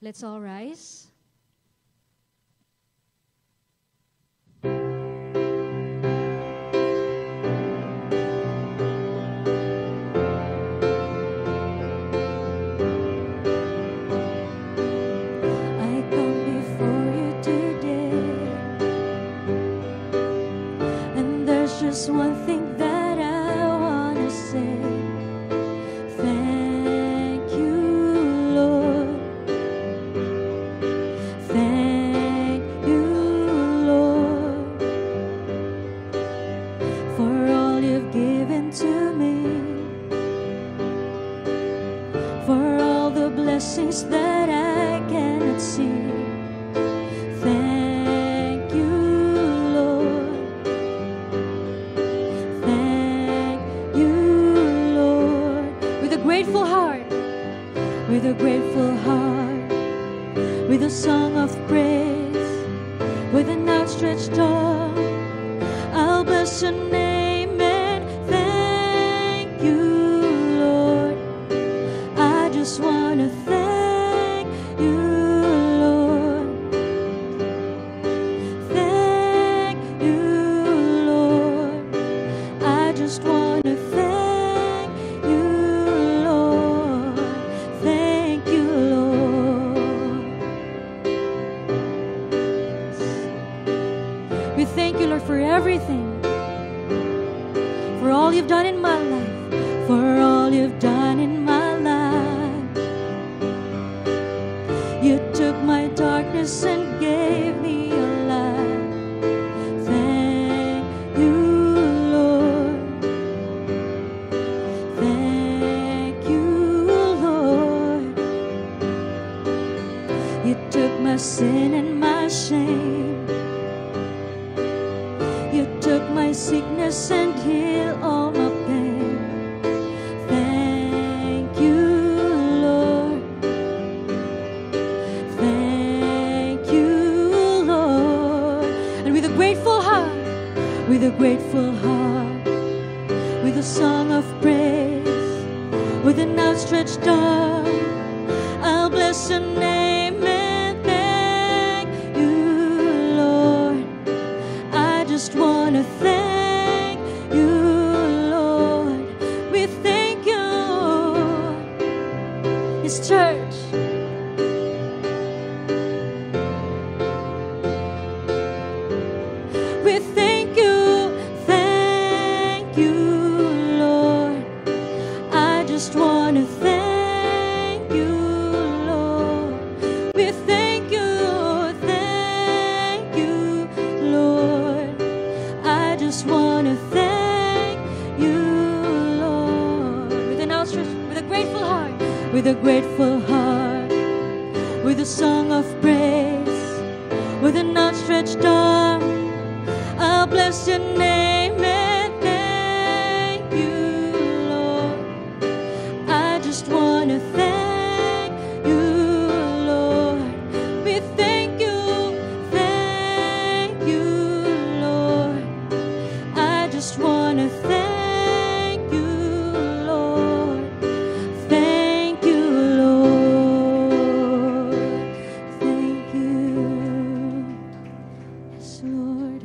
Let's all rise. Just one thing that I want to say. Thank you, Lord. Thank you, Lord, for all you've given to me, for all the blessings that I cannot see. Thank you, Lord. Grateful heart, with a grateful heart, with a song of praise, with an outstretched arm, I'll bless your name and thank you, Lord. I just want to thank you, Lord. Thank you, Lord. I just want to thank for everything, for all you've done in my life, for all you've done in my life. You took my darkness and gave me a light. Thank you, Lord. Thank you, Lord. You took my sin and my shame, my sickness and heal all my pain. Thank you, Lord. Thank you, Lord. And with a grateful heart, with a grateful heart, with a song of praise, with an outstretched arm, I'll bless your name and thank you, Lord. I just want to thank you, Lord. We thank you. It's church. We thank you, Lord. I just want to thank you, Lord. We thank you, Lord. I just want to thank you, Lord. With an outstretched, with a grateful heart, with a grateful heart, with a song of praise, with an outstretched arm, I'll bless your name and thank you, Lord. I just want to thank you, Lord. We thank you, Lord. I just want to thank you, Lord. Thank you, Lord. Thank you. Yes, Lord.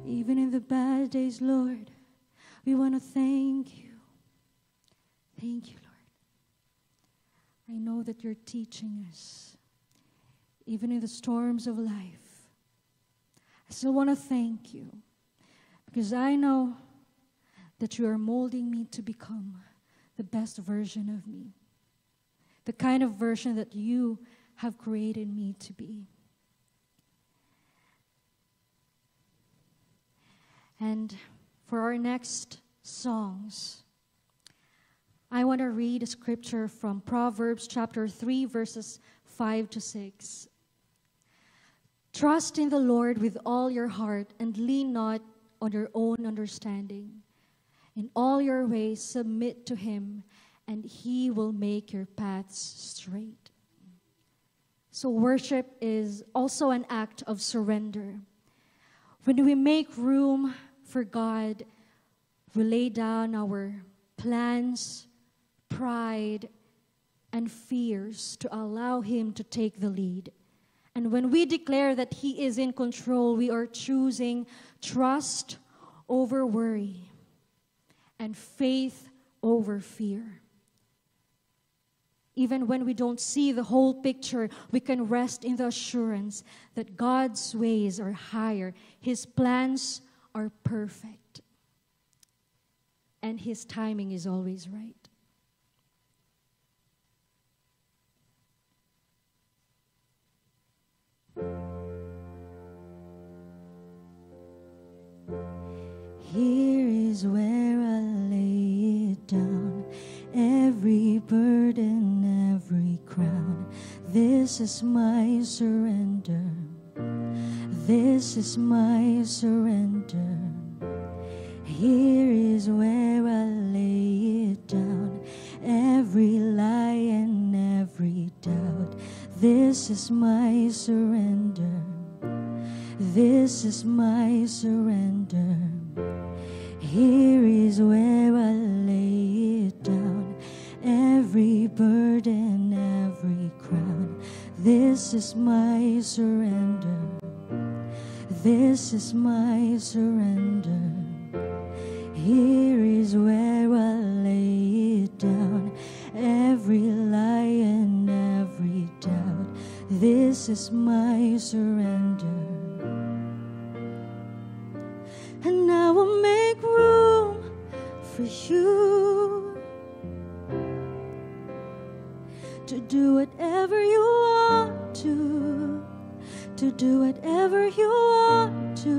Even in the bad days, Lord, we want to thank you. Thank you, Lord. I know that you're teaching us, even in the storms of life. I still want to thank you, because I know that you are molding me to become the best version of me, the kind of version that you have created me to be. And for our next songs, I want to read a scripture from Proverbs chapter 3, verses 5 to 6. Trust in the Lord with all your heart and lean not on your own understanding. In all your ways submit to Him, and He will make your paths straight. So worship is also an act of surrender. When we make room for God, we lay down our plans, pride, and fears to allow Him to take the lead. And when we declare that He is in control, we are choosing trust over worry and faith over fear. Even when we don't see the whole picture, we can rest in the assurance that God's ways are higher, His plans are perfect, and His timing is always right. Here is where I lay it down, every burden, every crown. This is my surrender. This is my surrender. Here is where I lay it down, every lie and every doubt. This is my surrender. This is my surrender. Here is where I lay it down, every burden, every crown. This is my surrender. This is my surrender. Here is where I lay it down, every lie and every doubt. This is my surrender. And I will make room for you to do whatever you want to do whatever you want to.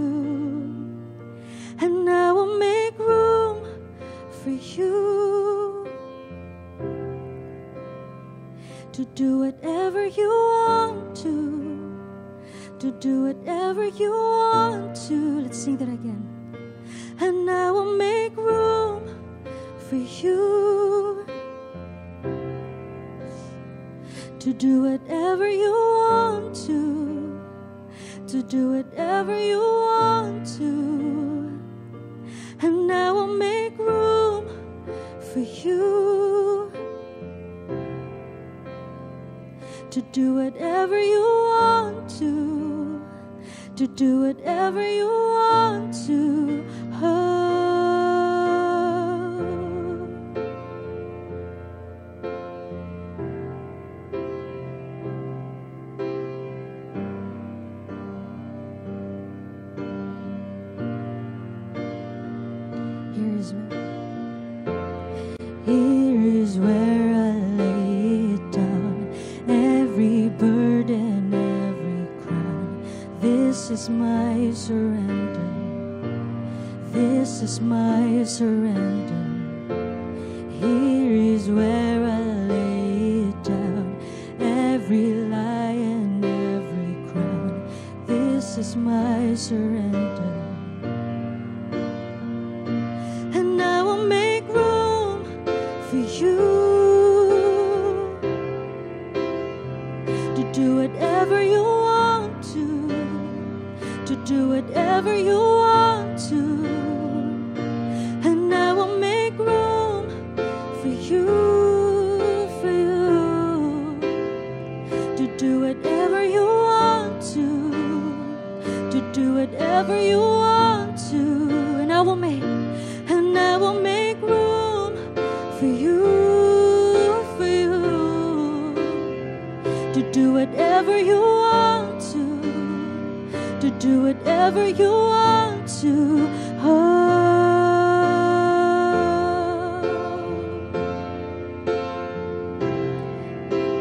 And I will make room for you to do whatever you want to do whatever you want to. Let's sing that again. And I will make room for you to do whatever you want to do whatever you want to. And I will make room for you to do whatever you want to do whatever you want to. Here is where I lay it down, every burden, every crown. This is my surrender. This is my surrender. Here is where I lay it down, every lie and every crown. This is my surrender. And I will make room for you to do whatever you want to do whatever you want to. And I will make room for you to do whatever you want to do whatever you want to. And I will make room for you to do whatever you want to do whatever you want to.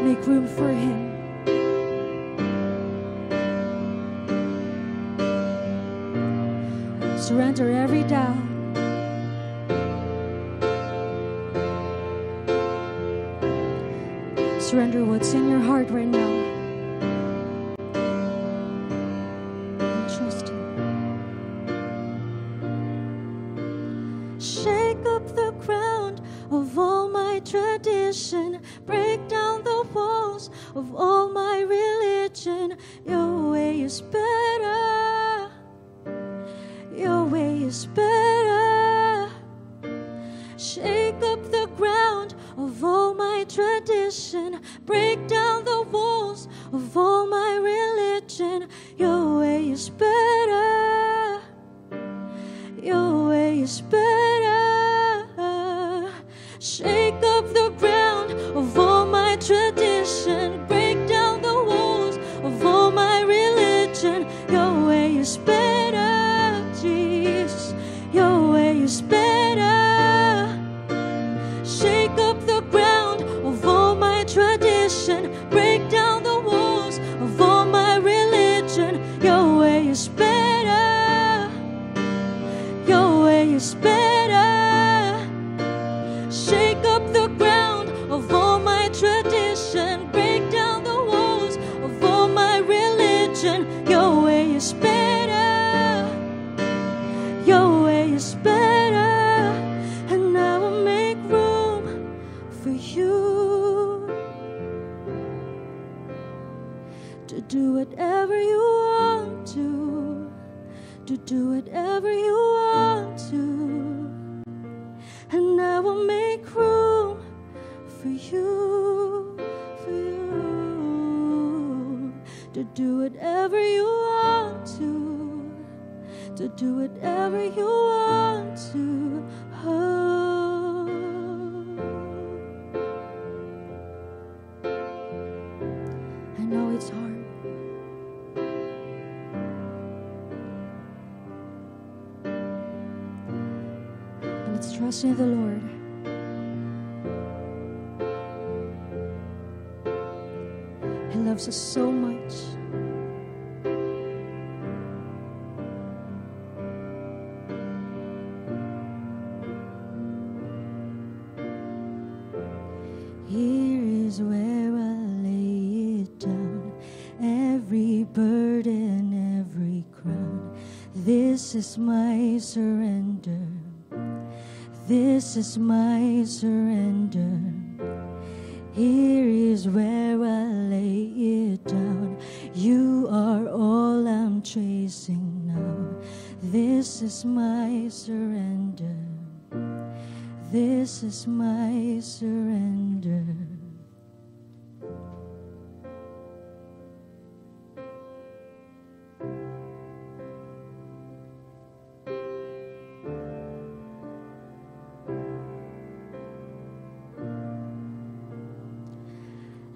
Make room for Him. Surrender every doubt. Surrender what's in your heart right now. And trust Him. Shake up the ground of all my tradition. Break down the walls of all my religion. Your way is better. Your way is better. Shake up the ground of all my tradition, break down the walls of all my religion. Your way is better. Your way is better. Shake up the ground of all my tradition, break down the walls of all my religion. Your way is better, Jesus. Your way is better. Shake up the ground of all my tradition, break down the walls of all my religion. Your way is better. Your way is better. Shake up the ground of all my tradition, break down the walls of all my religion. Your way is better. Your way is better. And I will make room for you to do whatever you want to do whatever you want to. And I will make room for you, to do whatever you want to do whatever you want to. Oh. I know it's hard. But let's trust in the Lord. He loves us so much. Here is where I lay it down, every burden, every crown. This is my surrender. This is my surrender. Here is where I lay it down. You are all I'm chasing now. This is my surrender. This is my surrender.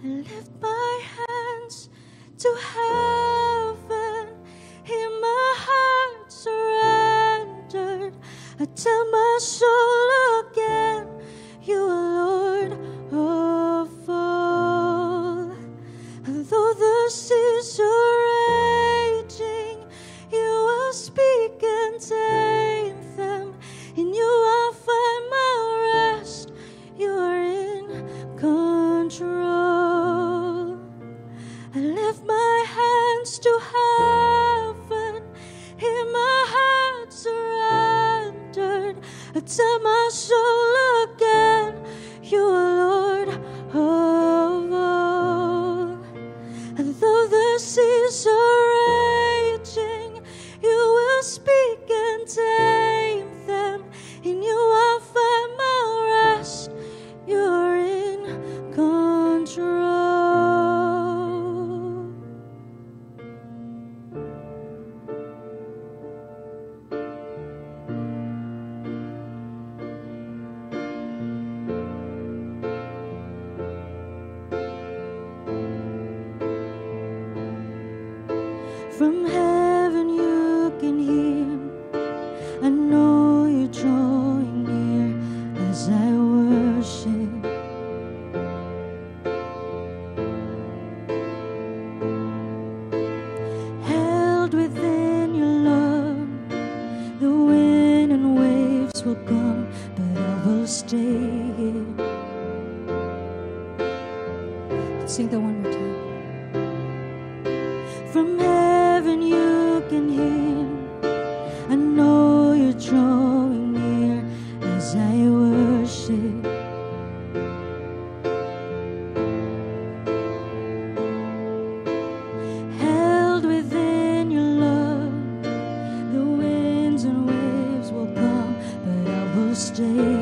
I lift my hands to heaven, hear my heart surrendered. I tell my soul again, you are Lord of all. And though the seas are raging, you will speak and tame them. In you I'll find my rest. You are in control. I lift my hands to heaven, hear my heart surrendered. I tell my soul again, you are Lord of all. And though the seas are raging, you will speak and tame them. In you I'll find my rest. You're in control. From heaven you can hear. I know you're drawing near as I worship. Held within your love, the wind and waves will come, but I will stay here. Let's sing that one more time. From heaven you can hear. I know you're drawing near as I worship. Held within your love, the winds and waves will come, but I will stay.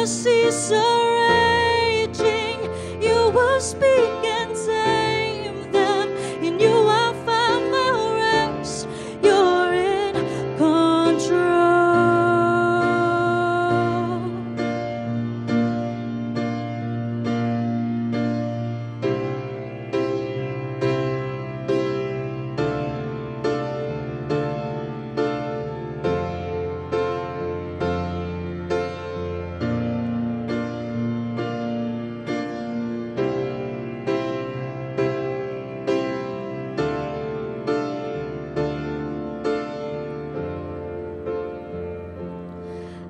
the seas are raging, you will speak and tame them. In you I find my rest. You're in control.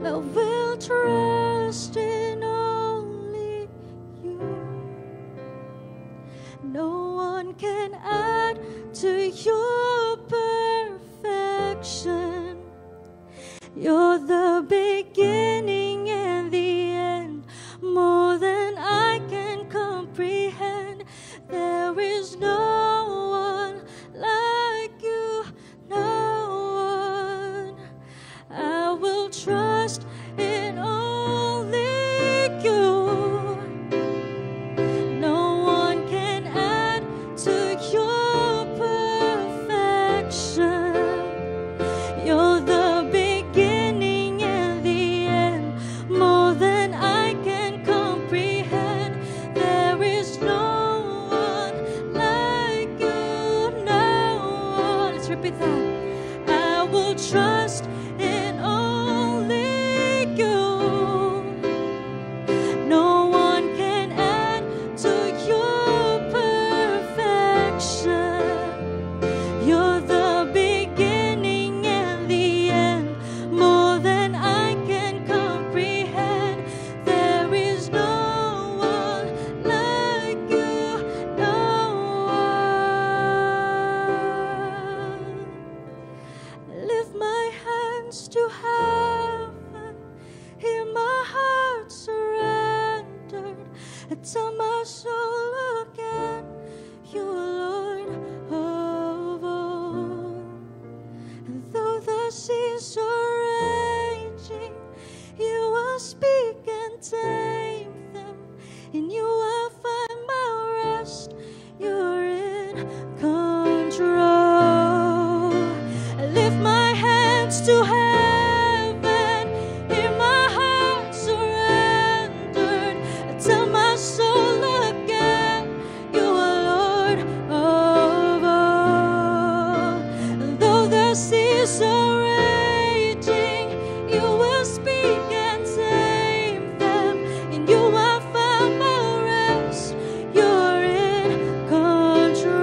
I will trust in only you. No one can add to your perfection. You're the beginning and the end, more than I can comprehend. There is no one like you, no one. I will trust in only you. No one can add to your perfection. You're the beginning and the end, more than I can comprehend. There is no one like you, no one. Let's repeat that. I will trust in only you. No one can add to your perfection. You're the beginning and the end, more than I can comprehend. There is no one like you, no one. Lift my hands to heaven, hear my heart surrendered. Tell my soul again, you are Lord of all. And though the seas are raging, you will speak and tame them. In you I find my rest. You're in control. I lift my hands to heaven, hear my heart surrendered. I tell my soul again, you are Lord of all. And though the seas are raging, you will speak and tame them. In you I find my rest. You're in control.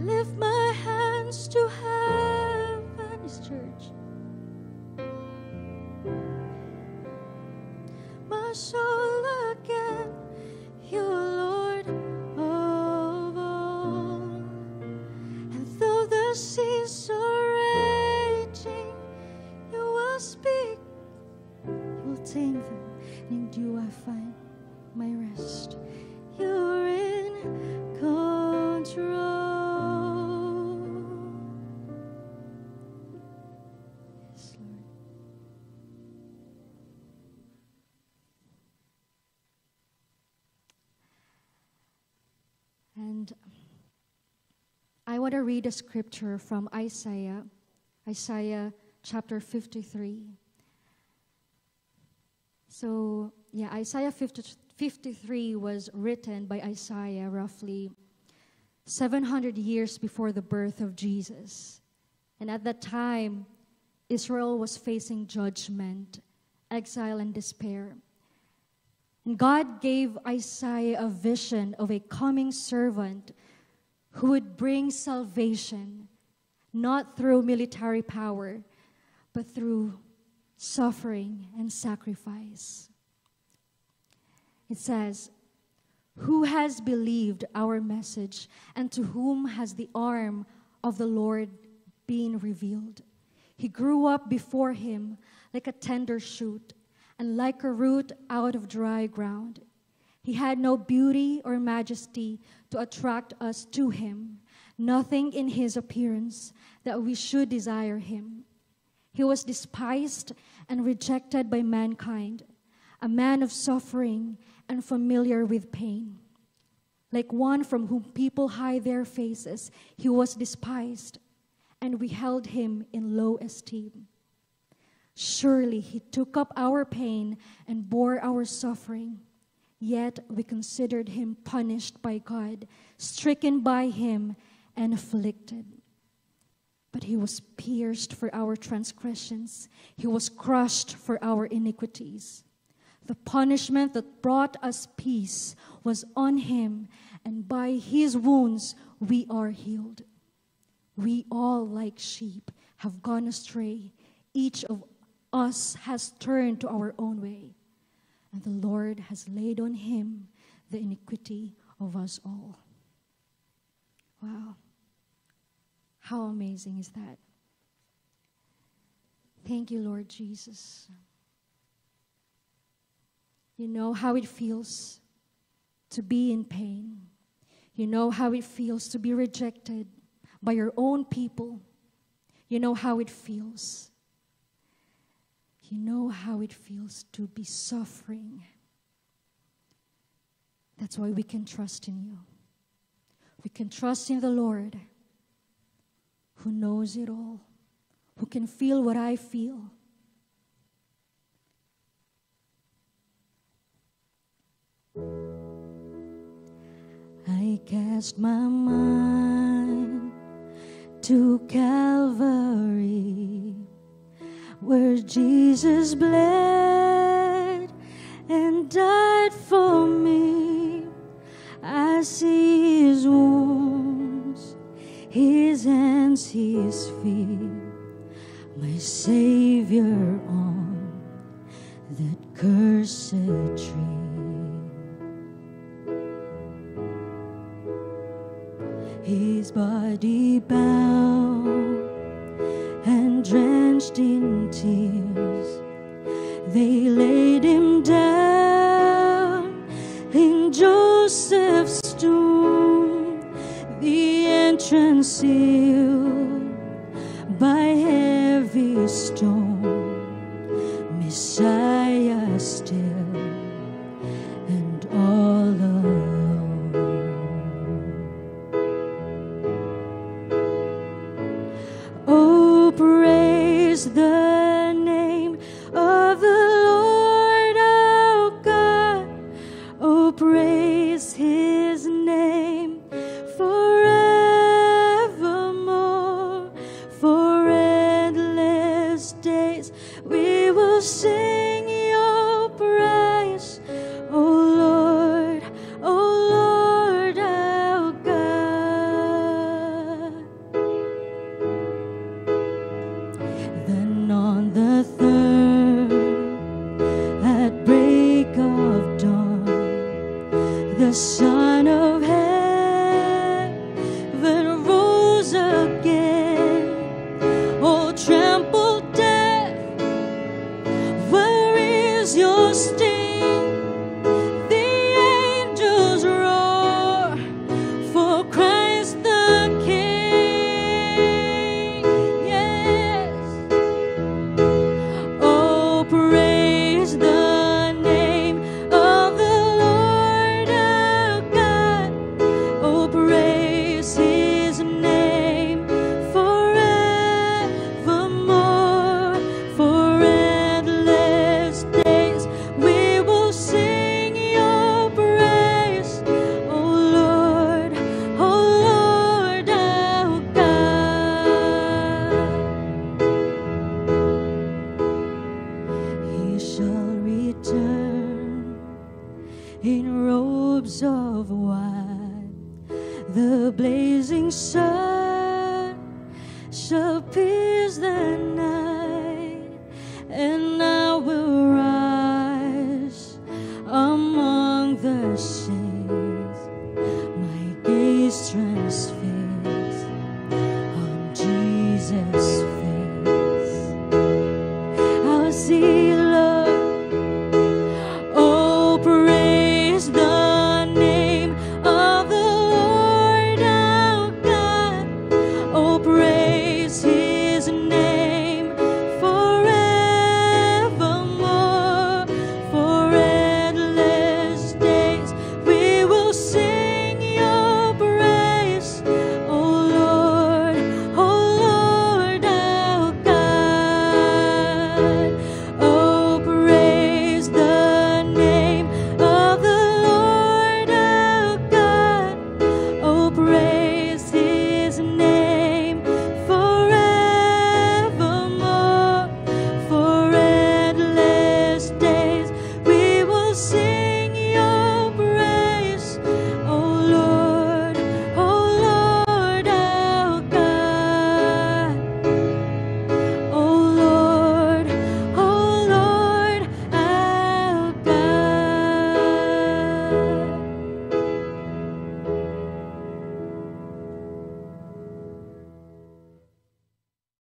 Lift my hands to heaven, His church. My soul again, you are Lord of all. And though the seas are raging, you will speak, you will tame them. In you I find my rest. You're in control. Yes, Lord. And I want to read a scripture from Isaiah chapter 53. So, yeah, Isaiah 53 was written by Isaiah roughly 700 years before the birth of Jesus. And at that time, Israel was facing judgment, exile, and despair. And God gave Isaiah a vision of a coming servant who would bring salvation, not through military power, but through suffering and sacrifice. It says, "Who has believed our message, and to whom has the arm of the Lord been revealed? He grew up before him like a tender shoot, and like a root out of dry ground. He had no beauty or majesty to attract us to him, nothing in his appearance that we should desire him. He was despised and rejected by mankind, a man of suffering and familiar with pain. Like one from whom people hide their faces, he was despised, and we held him in low esteem. Surely he took up our pain and bore our suffering. Yet we considered him punished by God, stricken by him, and afflicted. But he was pierced for our transgressions. He was crushed for our iniquities. The punishment that brought us peace was on him, and by his wounds we are healed. We all, like sheep, have gone astray. Each of us has turned to our own way, and the Lord has laid on him the iniquity of us all. Wow. How amazing is that? Thank you, Lord Jesus. You know how it feels to be in pain. You know how it feels to be rejected by your own people. You know how it feels. You know how it feels to be suffering. That's why we can trust in you. We can trust in the Lord, who knows it all, who can feel what I feel. I cast my mind to Calvary, where Jesus bled and died for me. I see his wounds, his hands, his feet, my Savior on that cursed tree. His body bound and drenched in tears, they laid him down in Joseph's tomb, the entrance sealed by heavy stone. Messiah still and all alone. Oh, praise the name of the Lord our God. Oh, praise his name forevermore. For endless days we will sing your praise. Oh Lord our God. Then on the third, at break of dawn, the Son of Heaven rose again. Oh, trampled death, where is your sting? The angels roar for Christ the King. Yes. Oh, praise the name of the Lord our God. Oh, praise his name forevermore. For endless days we will sing your praise. Oh Lord our God. He shall return in robes of white. The blazing sun shall pierce the night.